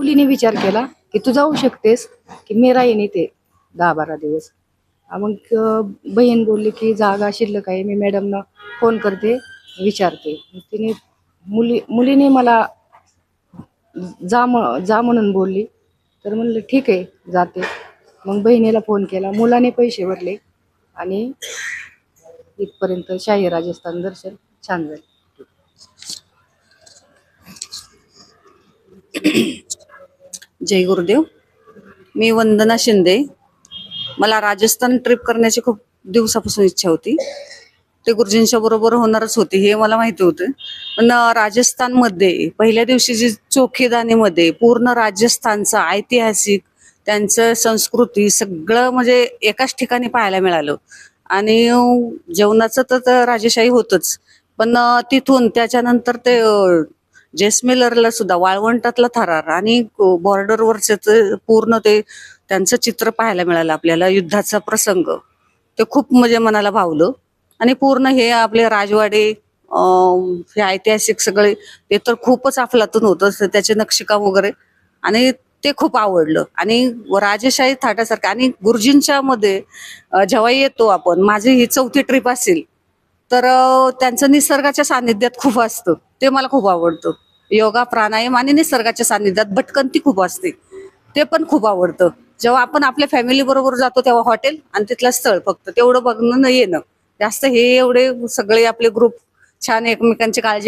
मुलीने विचार केला की तू जाऊ शकतेस, की मी राहीन इथे 10-12 दिवस. मग बहीण बोलली की जागा शिल्लक आहे, मी मॅडमना फोन करते, विचारते. मग तिने मुलीने मला जा म्हणून बोलली. तर म्हणलं ठीक आहे, जाते. मग बहिणीला फोन केला, मुलाने पैसे भरले आणि इथपर्यंत शाही राजस्थान दर्शन छान झालं. जय गुरुदेव. मी वंदना शिंदे. मला राजस्थान ट्रिप करण्याची खूप दिवसापासून इच्छा होती. ते गुरुजींच्या बरोबर होणारच होती हे मला माहिती होतं. पण राजस्थानमध्ये पहिल्या दिवशी जी चोखीदानीमध्ये पूर्ण राजस्थानचं ऐतिहासिक त्यांचं संस्कृती सगळं म्हणजे एकाच ठिकाणी पाहायला मिळालं. आणि जेवणाचं तर राजेशाही होतच, पण तिथून त्याच्यानंतर ते जेसमेलरला सुद्धा वाळवंटातला थरार आणि बॉर्डरवरचं पूर्ण ते त्यांचं चित्र पाहायला मिळालं आपल्याला. युद्धाचा प्रसंग ते खूप म्हणजे मनाला भावलं. आणि पूर्ण हे आपले राजवाडे हे ऐतिहासिक सगळे ते तर खूपच अफलातून होतं, त्याचे नक्षीकाम वगैरे. आणि ते खूप आवडलं. आणि राजेशाही थाटासारखं आणि गुरुजींच्या मध्ये जेव्हा येतो आपण, माझी ही 4थी ट्रिप असेल तर त्यांचं निसर्गाच्या सानिध्यात खूप असतं, ते मला खूप आवडतं. योगा प्राणायाम आणि निसर्गाच्या सानिध्यात भटकंती खूप असते, ते पण खूप आवडतं. जेव्हा आपण आपल्या फॅमिली बरोबर जातो तेव्हा हॉटेल आणि तिथलं स्थळ फक्त तेवढं बघणं न येणं जास्त, हे एवढे सगळे आपले ग्रुप छान एकमेकांची काळजी